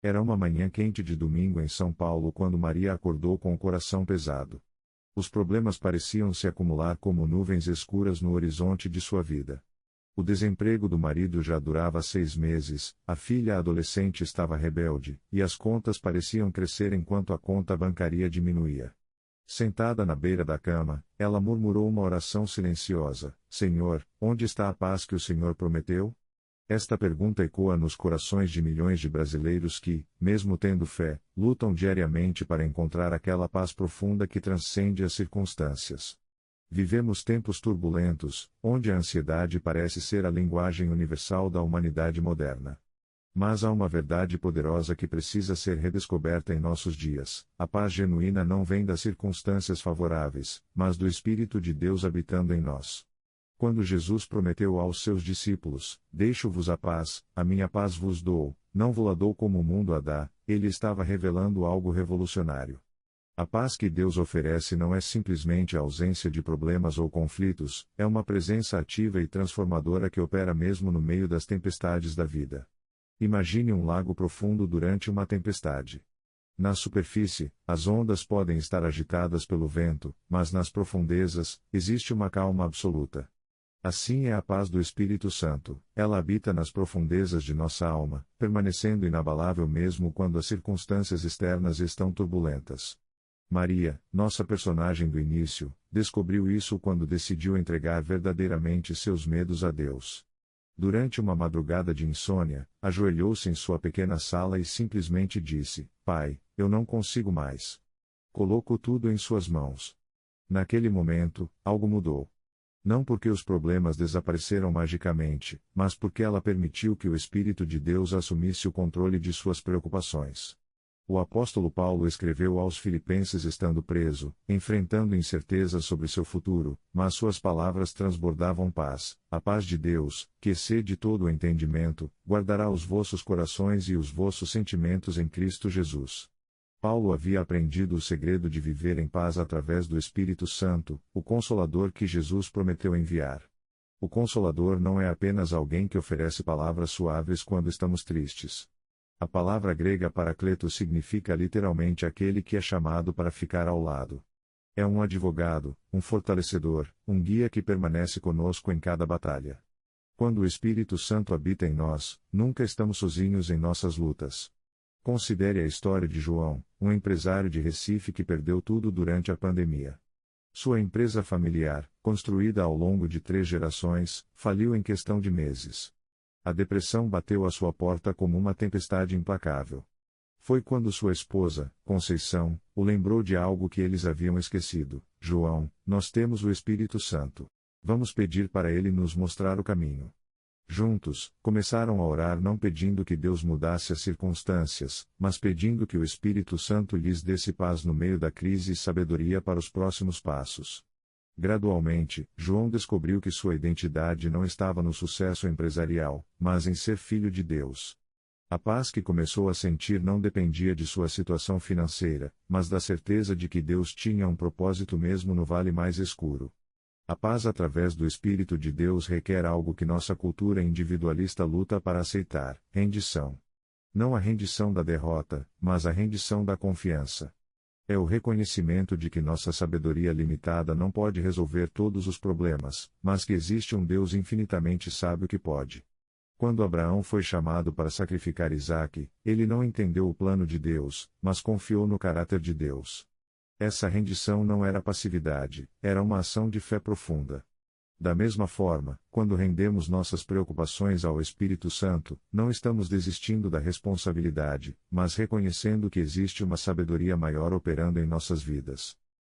Era uma manhã quente de domingo em São Paulo quando Maria acordou com o coração pesado. Os problemas pareciam se acumular como nuvens escuras no horizonte de sua vida. O desemprego do marido já durava 6 meses, a filha adolescente estava rebelde, e as contas pareciam crescer enquanto a conta bancária diminuía. Sentada na beira da cama, ela murmurou uma oração silenciosa: Senhor, onde está a paz que o Senhor prometeu? Esta pergunta ecoa nos corações de milhões de brasileiros que, mesmo tendo fé, lutam diariamente para encontrar aquela paz profunda que transcende as circunstâncias. Vivemos tempos turbulentos, onde a ansiedade parece ser a linguagem universal da humanidade moderna. Mas há uma verdade poderosa que precisa ser redescoberta em nossos dias: a paz genuína não vem das circunstâncias favoráveis, mas do Espírito de Deus habitando em nós. Quando Jesus prometeu aos seus discípulos: Deixo-vos a paz, a minha paz vos dou, não vou-la dou como o mundo a dá, ele estava revelando algo revolucionário. A paz que Deus oferece não é simplesmente a ausência de problemas ou conflitos, é uma presença ativa e transformadora que opera mesmo no meio das tempestades da vida. Imagine um lago profundo durante uma tempestade. Na superfície, as ondas podem estar agitadas pelo vento, mas nas profundezas, existe uma calma absoluta. Assim é a paz do Espírito Santo, ela habita nas profundezas de nossa alma, permanecendo inabalável mesmo quando as circunstâncias externas estão turbulentas. Maria, nossa personagem do início, descobriu isso quando decidiu entregar verdadeiramente seus medos a Deus. Durante uma madrugada de insônia, ajoelhou-se em sua pequena sala e simplesmente disse: Pai, eu não consigo mais. Coloco tudo em suas mãos. Naquele momento, algo mudou. Não porque os problemas desapareceram magicamente, mas porque ela permitiu que o Espírito de Deus assumisse o controle de suas preocupações. O apóstolo Paulo escreveu aos Filipenses estando preso, enfrentando incertezas sobre seu futuro, mas suas palavras transbordavam paz. A paz de Deus, que excede todo o entendimento, guardará os vossos corações e os vossos sentimentos em Cristo Jesus. Paulo havia aprendido o segredo de viver em paz através do Espírito Santo, o Consolador que Jesus prometeu enviar. O Consolador não é apenas alguém que oferece palavras suaves quando estamos tristes. A palavra grega parakletos significa literalmente aquele que é chamado para ficar ao lado. É um advogado, um fortalecedor, um guia que permanece conosco em cada batalha. Quando o Espírito Santo habita em nós, nunca estamos sozinhos em nossas lutas. Considere a história de João, um empresário de Recife que perdeu tudo durante a pandemia. Sua empresa familiar, construída ao longo de 3 gerações, faliu em questão de meses. A depressão bateu à sua porta como uma tempestade implacável. Foi quando sua esposa, Conceição, o lembrou de algo que eles haviam esquecido: João, nós temos o Espírito Santo. Vamos pedir para ele nos mostrar o caminho. Juntos, começaram a orar não pedindo que Deus mudasse as circunstâncias, mas pedindo que o Espírito Santo lhes desse paz no meio da crise e sabedoria para os próximos passos. Gradualmente, João descobriu que sua identidade não estava no sucesso empresarial, mas em ser filho de Deus. A paz que começou a sentir não dependia de sua situação financeira, mas da certeza de que Deus tinha um propósito mesmo no vale mais escuro. A paz através do Espírito de Deus requer algo que nossa cultura individualista luta para aceitar: rendição. Não a rendição da derrota, mas a rendição da confiança. É o reconhecimento de que nossa sabedoria limitada não pode resolver todos os problemas, mas que existe um Deus infinitamente sábio que pode. Quando Abraão foi chamado para sacrificar Isaque, ele não entendeu o plano de Deus, mas confiou no caráter de Deus. Essa rendição não era passividade, era uma ação de fé profunda. Da mesma forma, quando rendemos nossas preocupações ao Espírito Santo, não estamos desistindo da responsabilidade, mas reconhecendo que existe uma sabedoria maior operando em nossas vidas.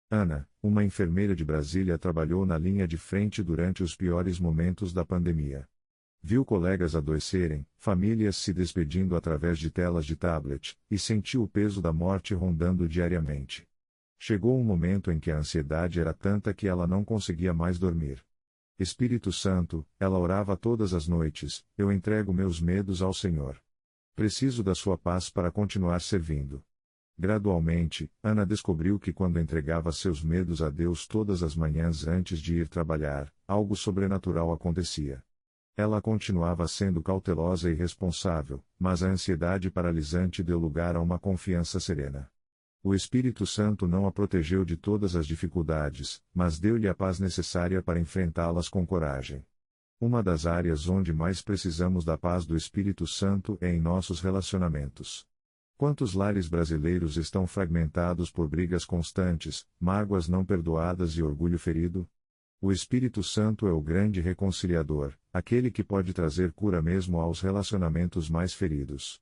Ana, uma enfermeira de Brasília, trabalhou na linha de frente durante os piores momentos da pandemia. Viu colegas adoecerem, famílias se despedindo através de telas de tablet, e sentiu o peso da morte rondando diariamente. Chegou um momento em que a ansiedade era tanta que ela não conseguia mais dormir. Espírito Santo, ela orava todas as noites: eu entrego meus medos ao Senhor. Preciso da sua paz para continuar servindo. Gradualmente, Ana descobriu que quando entregava seus medos a Deus todas as manhãs antes de ir trabalhar, algo sobrenatural acontecia. Ela continuava sendo cautelosa e responsável, mas a ansiedade paralisante deu lugar a uma confiança serena. O Espírito Santo não a protegeu de todas as dificuldades, mas deu-lhe a paz necessária para enfrentá-las com coragem. Uma das áreas onde mais precisamos da paz do Espírito Santo é em nossos relacionamentos. Quantos lares brasileiros estão fragmentados por brigas constantes, mágoas não perdoadas e orgulho ferido? O Espírito Santo é o grande reconciliador, aquele que pode trazer cura mesmo aos relacionamentos mais feridos.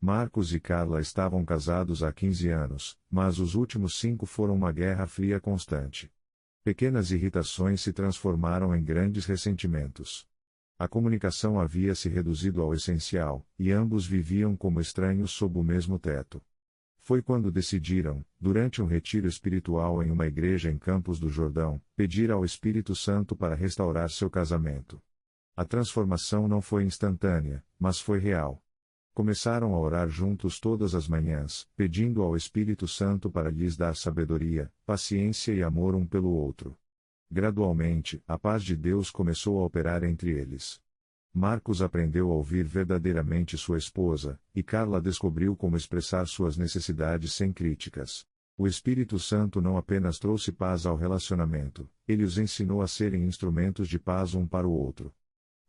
Marcos e Carla estavam casados há 15 anos, mas os últimos 5 foram uma guerra fria constante. Pequenas irritações se transformaram em grandes ressentimentos. A comunicação havia se reduzido ao essencial, e ambos viviam como estranhos sob o mesmo teto. Foi quando decidiram, durante um retiro espiritual em uma igreja em Campos do Jordão, pedir ao Espírito Santo para restaurar seu casamento. A transformação não foi instantânea, mas foi real. Começaram a orar juntos todas as manhãs, pedindo ao Espírito Santo para lhes dar sabedoria, paciência e amor um pelo outro. Gradualmente, a paz de Deus começou a operar entre eles. Marcos aprendeu a ouvir verdadeiramente sua esposa, e Carla descobriu como expressar suas necessidades sem críticas. O Espírito Santo não apenas trouxe paz ao relacionamento, ele os ensinou a serem instrumentos de paz um para o outro.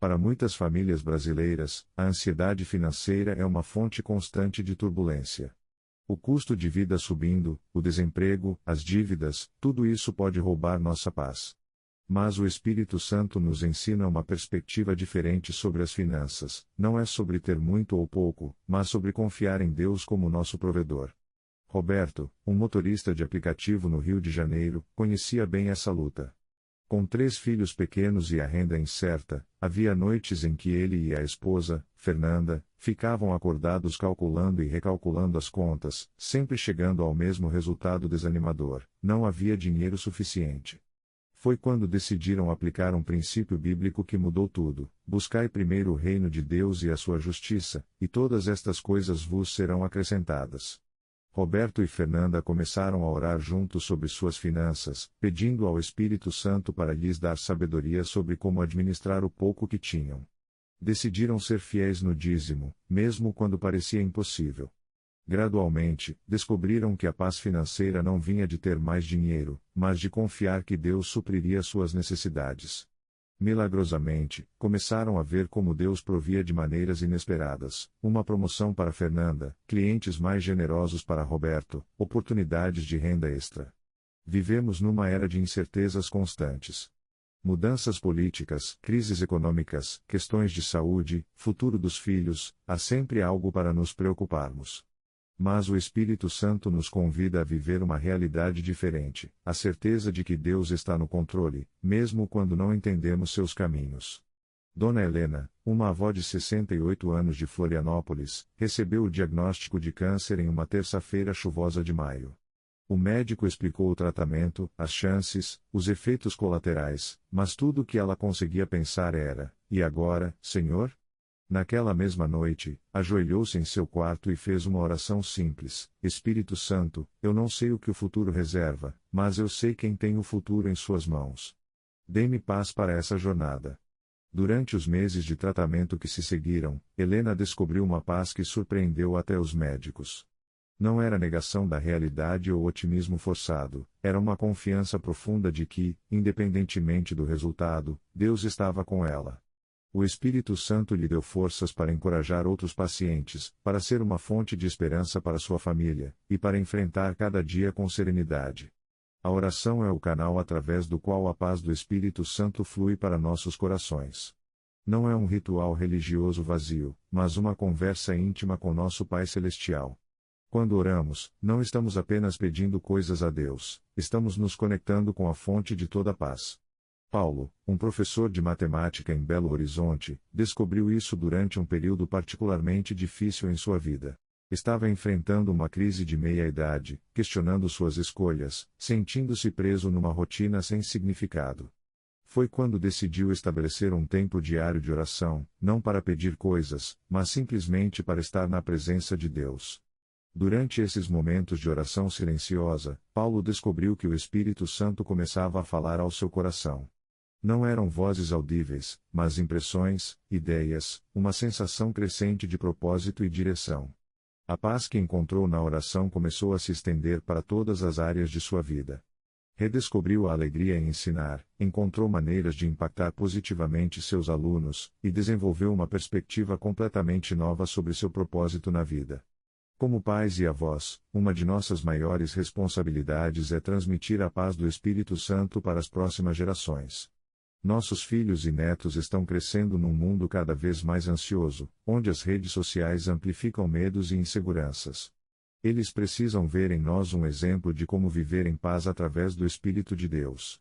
Para muitas famílias brasileiras, a ansiedade financeira é uma fonte constante de turbulência. O custo de vida subindo, o desemprego, as dívidas, tudo isso pode roubar nossa paz. Mas o Espírito Santo nos ensina uma perspectiva diferente sobre as finanças, não é sobre ter muito ou pouco, mas sobre confiar em Deus como nosso provedor. Roberto, um motorista de aplicativo no Rio de Janeiro, conhecia bem essa luta. Com 3 filhos pequenos e a renda incerta, havia noites em que ele e a esposa, Fernanda, ficavam acordados calculando e recalculando as contas, sempre chegando ao mesmo resultado desanimador: não havia dinheiro suficiente. Foi quando decidiram aplicar um princípio bíblico que mudou tudo: buscai primeiro o reino de Deus e a sua justiça, e todas estas coisas vos serão acrescentadas. Roberto e Fernanda começaram a orar juntos sobre suas finanças, pedindo ao Espírito Santo para lhes dar sabedoria sobre como administrar o pouco que tinham. Decidiram ser fiéis no dízimo, mesmo quando parecia impossível. Gradualmente, descobriram que a paz financeira não vinha de ter mais dinheiro, mas de confiar que Deus supriria suas necessidades. Milagrosamente, começaram a ver como Deus provia de maneiras inesperadas: uma promoção para Fernanda, clientes mais generosos para Roberto, oportunidades de renda extra. Vivemos numa era de incertezas constantes. Mudanças políticas, crises econômicas, questões de saúde, futuro dos filhos, há sempre algo para nos preocuparmos. Mas o Espírito Santo nos convida a viver uma realidade diferente, a certeza de que Deus está no controle, mesmo quando não entendemos seus caminhos. Dona Helena, uma avó de 68 anos de Florianópolis, recebeu o diagnóstico de câncer em uma terça-feira chuvosa de maio. O médico explicou o tratamento, as chances, os efeitos colaterais, mas tudo o que ela conseguia pensar era: e agora, Senhor? Naquela mesma noite, ajoelhou-se em seu quarto e fez uma oração simples: Espírito Santo, eu não sei o que o futuro reserva, mas eu sei quem tem o futuro em suas mãos. Dê-me paz para essa jornada. Durante os meses de tratamento que se seguiram, Helena descobriu uma paz que surpreendeu até os médicos. Não era negação da realidade ou otimismo forçado, era uma confiança profunda de que, independentemente do resultado, Deus estava com ela. O Espírito Santo lhe deu forças para encorajar outros pacientes, para ser uma fonte de esperança para sua família, e para enfrentar cada dia com serenidade. A oração é o canal através do qual a paz do Espírito Santo flui para nossos corações. Não é um ritual religioso vazio, mas uma conversa íntima com nosso Pai Celestial. Quando oramos, não estamos apenas pedindo coisas a Deus, estamos nos conectando com a fonte de toda a paz. Paulo, um professor de matemática em Belo Horizonte, descobriu isso durante um período particularmente difícil em sua vida. Estava enfrentando uma crise de meia-idade, questionando suas escolhas, sentindo-se preso numa rotina sem significado. Foi quando decidiu estabelecer um tempo diário de oração, não para pedir coisas, mas simplesmente para estar na presença de Deus. Durante esses momentos de oração silenciosa, Paulo descobriu que o Espírito Santo começava a falar ao seu coração. Não eram vozes audíveis, mas impressões, ideias, uma sensação crescente de propósito e direção. A paz que encontrou na oração começou a se estender para todas as áreas de sua vida. Redescobriu a alegria em ensinar, encontrou maneiras de impactar positivamente seus alunos, e desenvolveu uma perspectiva completamente nova sobre seu propósito na vida. Como pais e avós, uma de nossas maiores responsabilidades é transmitir a paz do Espírito Santo para as próximas gerações. Nossos filhos e netos estão crescendo num mundo cada vez mais ansioso, onde as redes sociais amplificam medos e inseguranças. Eles precisam ver em nós um exemplo de como viver em paz através do Espírito de Deus.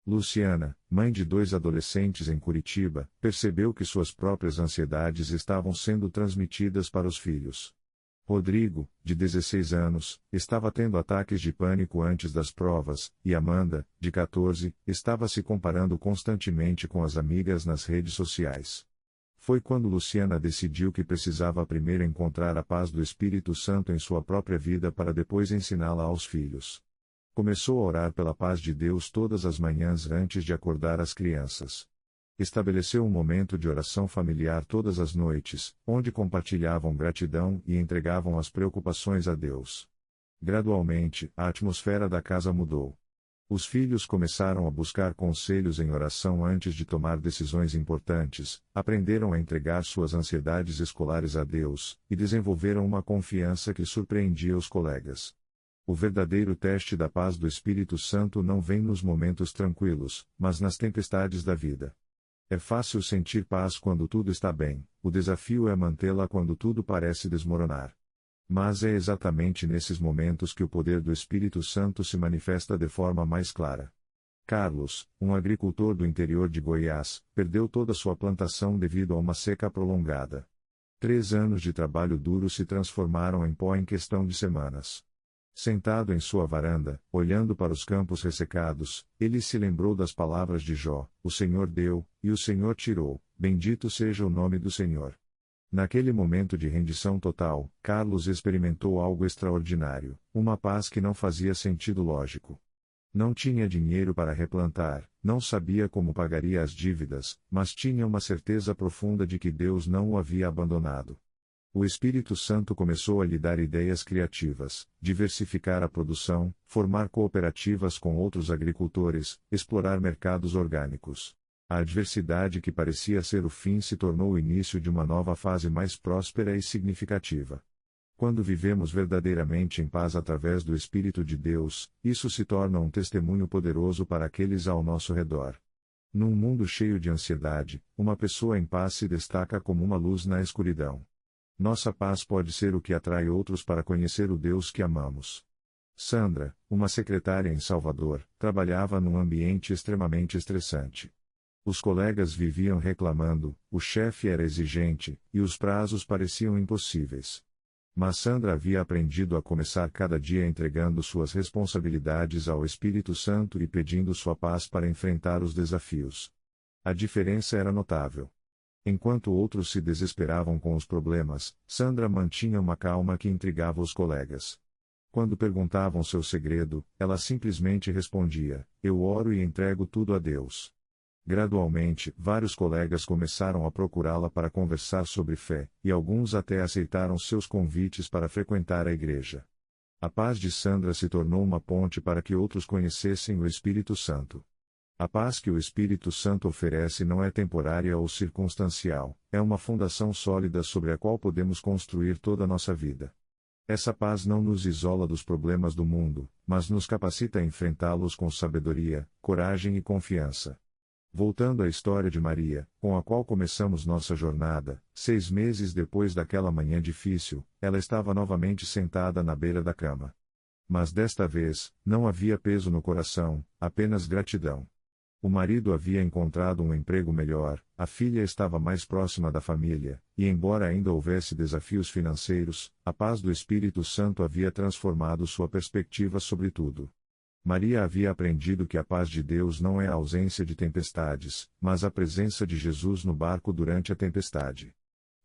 Luciana, mãe de 2 adolescentes em Curitiba, percebeu que suas próprias ansiedades estavam sendo transmitidas para os filhos. Rodrigo, de 16 anos, estava tendo ataques de pânico antes das provas, e Amanda, de 14, estava se comparando constantemente com as amigas nas redes sociais. Foi quando Luciana decidiu que precisava primeiro encontrar a paz do Espírito Santo em sua própria vida para depois ensiná-la aos filhos. Começou a orar pela paz de Deus todas as manhãs antes de acordar as crianças. Estabeleceu um momento de oração familiar todas as noites, onde compartilhavam gratidão e entregavam as preocupações a Deus. Gradualmente, a atmosfera da casa mudou. Os filhos começaram a buscar conselhos em oração antes de tomar decisões importantes, aprenderam a entregar suas ansiedades escolares a Deus, e desenvolveram uma confiança que surpreendia os colegas. O verdadeiro teste da paz do Espírito Santo não vem nos momentos tranquilos, mas nas tempestades da vida. É fácil sentir paz quando tudo está bem, o desafio é mantê-la quando tudo parece desmoronar. Mas é exatamente nesses momentos que o poder do Espírito Santo se manifesta de forma mais clara. Carlos, um agricultor do interior de Goiás, perdeu toda sua plantação devido a uma seca prolongada. 3 anos de trabalho duro se transformaram em pó em questão de semanas. Sentado em sua varanda, olhando para os campos ressecados, ele se lembrou das palavras de Jó: o Senhor deu, e o Senhor tirou, bendito seja o nome do Senhor. Naquele momento de rendição total, Carlos experimentou algo extraordinário, uma paz que não fazia sentido lógico. Não tinha dinheiro para replantar, não sabia como pagaria as dívidas, mas tinha uma certeza profunda de que Deus não o havia abandonado. O Espírito Santo começou a lhe dar ideias criativas, diversificar a produção, formar cooperativas com outros agricultores, explorar mercados orgânicos. A adversidade que parecia ser o fim se tornou o início de uma nova fase mais próspera e significativa. Quando vivemos verdadeiramente em paz através do Espírito de Deus, isso se torna um testemunho poderoso para aqueles ao nosso redor. Num mundo cheio de ansiedade, uma pessoa em paz se destaca como uma luz na escuridão. Nossa paz pode ser o que atrai outros para conhecer o Deus que amamos. Sandra, uma secretária em Salvador, trabalhava num ambiente extremamente estressante. Os colegas viviam reclamando, o chefe era exigente, e os prazos pareciam impossíveis. Mas Sandra havia aprendido a começar cada dia entregando suas responsabilidades ao Espírito Santo e pedindo sua paz para enfrentar os desafios. A diferença era notável. Enquanto outros se desesperavam com os problemas, Sandra mantinha uma calma que intrigava os colegas. Quando perguntavam seu segredo, ela simplesmente respondia: eu oro e entrego tudo a Deus. Gradualmente, vários colegas começaram a procurá-la para conversar sobre fé, e alguns até aceitaram seus convites para frequentar a igreja. A paz de Sandra se tornou uma ponte para que outros conhecessem o Espírito Santo. A paz que o Espírito Santo oferece não é temporária ou circunstancial, é uma fundação sólida sobre a qual podemos construir toda a nossa vida. Essa paz não nos isola dos problemas do mundo, mas nos capacita a enfrentá-los com sabedoria, coragem e confiança. Voltando à história de Maria, com a qual começamos nossa jornada, 6 meses depois daquela manhã difícil, ela estava novamente sentada na beira da cama. Mas desta vez, não havia peso no coração, apenas gratidão. O marido havia encontrado um emprego melhor, a filha estava mais próxima da família, e embora ainda houvesse desafios financeiros, a paz do Espírito Santo havia transformado sua perspectiva sobre tudo. Maria havia aprendido que a paz de Deus não é a ausência de tempestades, mas a presença de Jesus no barco durante a tempestade.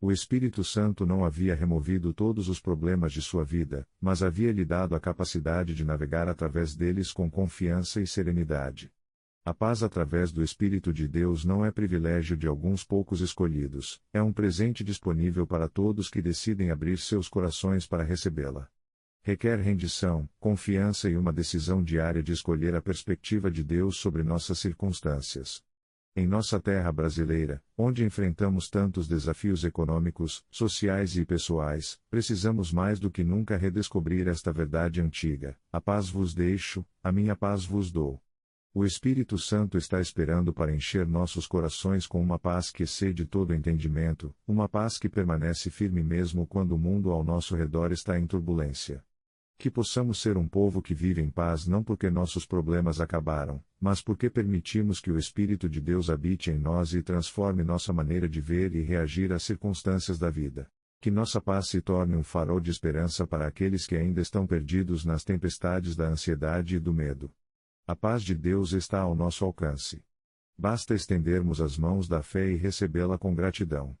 O Espírito Santo não havia removido todos os problemas de sua vida, mas havia lhe dado a capacidade de navegar através deles com confiança e serenidade. A paz através do Espírito de Deus não é privilégio de alguns poucos escolhidos, é um presente disponível para todos que decidem abrir seus corações para recebê-la. Requer rendição, confiança e uma decisão diária de escolher a perspectiva de Deus sobre nossas circunstâncias. Em nossa terra brasileira, onde enfrentamos tantos desafios econômicos, sociais e pessoais, precisamos mais do que nunca redescobrir esta verdade antiga: a paz vos deixo, a minha paz vos dou. O Espírito Santo está esperando para encher nossos corações com uma paz que excede todo entendimento, uma paz que permanece firme mesmo quando o mundo ao nosso redor está em turbulência. Que possamos ser um povo que vive em paz não porque nossos problemas acabaram, mas porque permitimos que o Espírito de Deus habite em nós e transforme nossa maneira de ver e reagir às circunstâncias da vida. Que nossa paz se torne um farol de esperança para aqueles que ainda estão perdidos nas tempestades da ansiedade e do medo. A paz de Deus está ao nosso alcance. Basta estendermos as mãos da fé e recebê-la com gratidão.